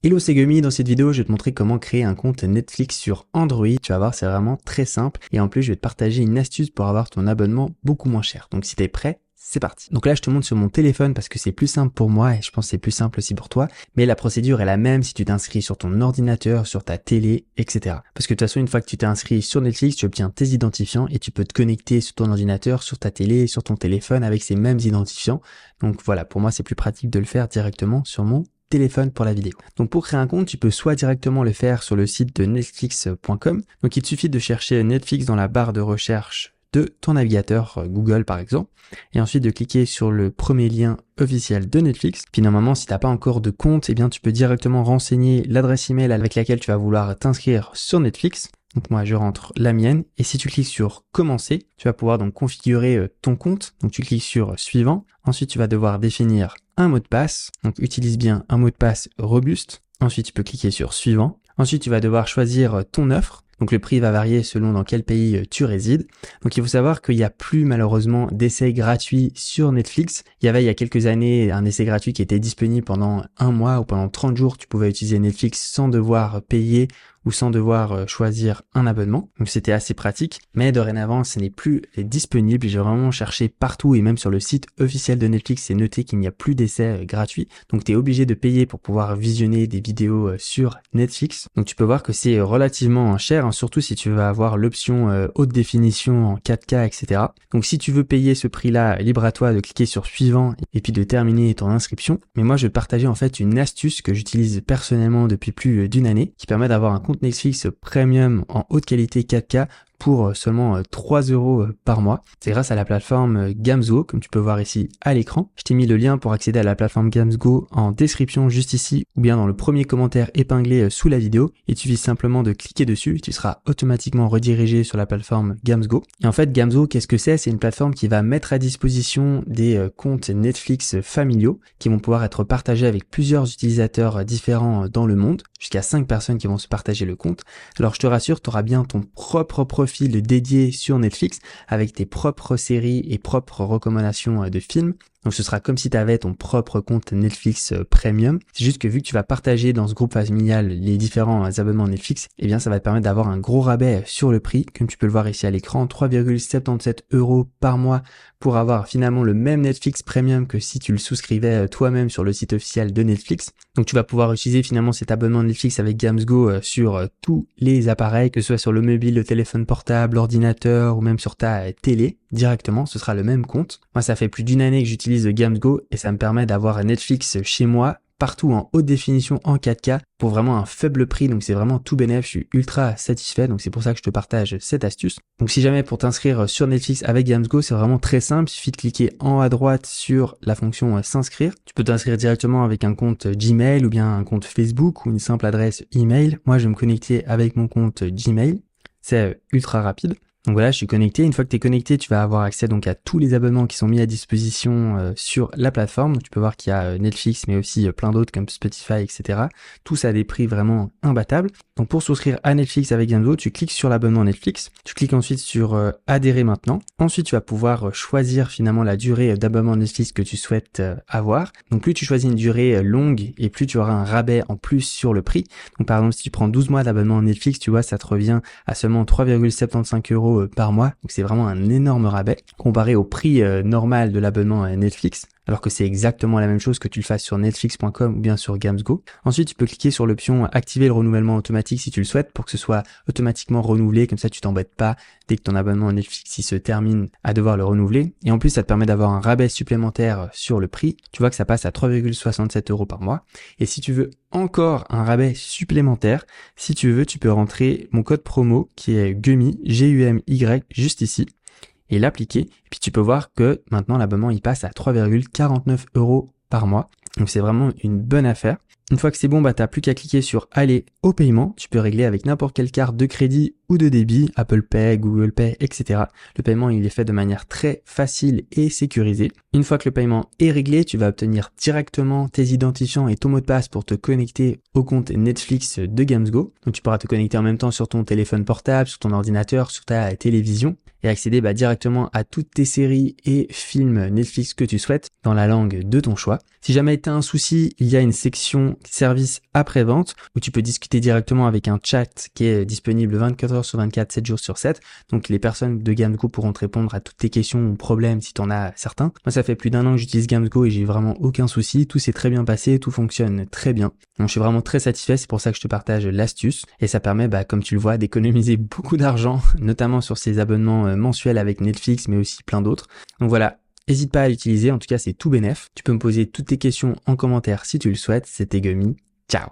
Hello, c'est Gumi. Dans cette vidéo, je vais te montrer comment créer un compte Netflix sur Android. Tu vas voir, c'est vraiment très simple. Et en plus, je vais te partager une astuce pour avoir ton abonnement beaucoup moins cher. Donc si t'es prêt, c'est parti. Donc là, je te montre sur mon téléphone parce que c'est plus simple pour moi et je pense que c'est plus simple aussi pour toi. Mais la procédure est la même si tu t'inscris sur ton ordinateur, sur ta télé, etc. Parce que de toute façon, une fois que tu t'es inscrit sur Netflix, tu obtiens tes identifiants et tu peux te connecter sur ton ordinateur, sur ta télé, sur ton téléphone avec ces mêmes identifiants. Donc voilà, pour moi, c'est plus pratique de le faire directement sur mon téléphone pour la vidéo. Donc pour créer un compte, tu peux soit directement le faire sur le site de netflix.com. Donc il te suffit de chercher Netflix dans la barre de recherche de ton navigateur Google par exemple, et ensuite de cliquer sur le premier lien officiel de Netflix. Puis normalement, si t'as pas encore de compte, eh bien tu peux directement renseigner l'adresse email avec laquelle tu vas vouloir t'inscrire sur Netflix. Donc moi, je rentre la mienne et si tu cliques sur commencer, tu vas pouvoir donc configurer ton compte. Donc tu cliques sur suivant. Ensuite, tu vas devoir définir un mot de passe. Donc utilise bien un mot de passe robuste. Ensuite, tu peux cliquer sur suivant. Ensuite, tu vas devoir choisir ton offre. Donc le prix va varier selon dans quel pays tu résides. Donc il faut savoir qu'il n'y a plus malheureusement d'essais gratuits sur Netflix. Il y avait il y a quelques années un essai gratuit qui était disponible pendant un mois ou pendant 30 jours. Tu pouvais utiliser Netflix sans devoir payer ou sans devoir choisir un abonnement. Donc c'était assez pratique, mais dorénavant ce n'est plus disponible. J'ai vraiment cherché partout et même sur le site officiel de Netflix, c'est noté qu'il n'y a plus d'essais gratuits. Donc tu es obligé de payer pour pouvoir visionner des vidéos sur Netflix. Donc tu peux voir que c'est relativement cher, hein, surtout si tu veux avoir l'option haute définition en 4K, etc. Donc si tu veux payer ce prix-là, libre à toi de cliquer sur suivant et puis de terminer ton inscription. Mais moi je vais te partager en fait une astuce que j'utilise personnellement depuis plus d'une année qui permet d'avoir un compte Netflix premium en haute qualité 4K pour seulement 3 € par mois. C'est grâce à la plateforme Gamsgo, comme tu peux voir ici à l'écran. Je t'ai mis le lien pour accéder à la plateforme Gamsgo en description juste ici ou bien dans le premier commentaire épinglé sous la vidéo. Il suffit simplement de cliquer dessus et tu seras automatiquement redirigé sur la plateforme Gamsgo. Et en fait, Gamsgo, qu'est-ce que c'est? C'est une plateforme qui va mettre à disposition des comptes Netflix familiaux qui vont pouvoir être partagés avec plusieurs utilisateurs différents dans le monde, jusqu'à 5 personnes qui vont se partager le compte. Alors je te rassure, tu auras bien ton propre profil dédié sur Netflix avec tes propres séries et propres recommandations de films. Donc ce sera comme si tu avais ton propre compte Netflix Premium. C'est juste que vu que tu vas partager dans ce groupe familial les différents abonnements Netflix, eh bien ça va te permettre d'avoir un gros rabais sur le prix. Comme tu peux le voir ici à l'écran, 3,77 € par mois pour avoir finalement le même Netflix Premium que si tu le souscrivais toi-même sur le site officiel de Netflix. Donc tu vas pouvoir utiliser finalement cet abonnement Netflix avec Gamsgo sur tous les appareils, que ce soit sur le mobile, le téléphone portable, l'ordinateur ou même sur ta télé directement, ce sera le même compte. Moi ça fait plus d'une année que j'utilise Gamsgo et ça me permet d'avoir Netflix chez moi partout en haute définition en 4K pour vraiment un faible prix, donc c'est vraiment tout bénef, je suis ultra satisfait, donc c'est pour ça que je te partage cette astuce. Donc si jamais pour t'inscrire sur Netflix avec Gamsgo, c'est vraiment très simple, il suffit de cliquer en haut à droite sur la fonction s'inscrire. Tu peux t'inscrire directement avec un compte Gmail ou bien un compte Facebook ou une simple adresse email. Moi je vais me connecter avec mon compte Gmail, c'est ultra rapide. Donc voilà, je suis connecté. Une fois que tu es connecté, tu vas avoir accès donc à tous les abonnements qui sont mis à disposition sur la plateforme. Donc, tu peux voir qu'il y a Netflix, mais aussi plein d'autres comme Spotify, etc. Tous à des prix vraiment imbattables. Donc pour souscrire à Netflix avec Gamsgo, tu cliques sur l'abonnement Netflix. Tu cliques ensuite sur adhérer maintenant. Ensuite, tu vas pouvoir choisir finalement la durée d'abonnement Netflix que tu souhaites avoir. Donc plus tu choisis une durée longue et plus tu auras un rabais en plus sur le prix. Donc par exemple, si tu prends 12 mois d'abonnement Netflix, tu vois, ça te revient à seulement 3,75 € par mois. Donc c'est vraiment un énorme rabais comparé au prix normal de l'abonnement Netflix. Alors que c'est exactement la même chose que tu le fasses sur netflix.com ou bien sur Gamsgo. Ensuite, tu peux cliquer sur l'option activer le renouvellement automatique si tu le souhaites pour que ce soit automatiquement renouvelé. Comme ça, tu t'embêtes pas dès que ton abonnement Netflix se termine à devoir le renouveler. Et en plus, ça te permet d'avoir un rabais supplémentaire sur le prix. Tu vois que ça passe à 3,67 € par mois. Et si tu veux encore un rabais supplémentaire, si tu veux, tu peux rentrer mon code promo qui est GUMY, G-U-M-Y, juste ici. Et l'appliquer, et puis tu peux voir que maintenant l'abonnement il passe à 3,49 € par mois. Donc c'est vraiment une bonne affaire. Une fois que c'est bon, t'as plus qu'à cliquer sur aller au paiement. Tu peux régler avec n'importe quelle carte de crédit ou de débit, Apple Pay, Google Pay, etc. Le paiement, il est fait de manière très facile et sécurisée. Une fois que le paiement est réglé, tu vas obtenir directement tes identifiants et ton mot de passe pour te connecter au compte Netflix de Gamsgo. Donc tu pourras te connecter en même temps sur ton téléphone portable, sur ton ordinateur, sur ta télévision et accéder directement à toutes tes séries et films Netflix que tu souhaites dans la langue de ton choix. Si jamais tu as un souci, il y a une section solution service après-vente où tu peux discuter directement avec un chat qui est disponible 24 heures sur 24, 7 jours sur 7. Donc les personnes de Gamsgo pourront te répondre à toutes tes questions ou problèmes si tu en as certains. Moi, ça fait plus d'1 an que j'utilise Gamsgo et j'ai vraiment aucun souci. Tout s'est très bien passé, tout fonctionne très bien. Donc je suis vraiment très satisfait, c'est pour ça que je te partage l'astuce. Et ça permet, comme tu le vois, d'économiser beaucoup d'argent, notamment sur ces abonnements mensuels avec Netflix, mais aussi plein d'autres. Donc voilà. N'hésite pas à l'utiliser, en tout cas c'est tout bénef. Tu peux me poser toutes tes questions en commentaire si tu le souhaites. C'était Gummy. Ciao.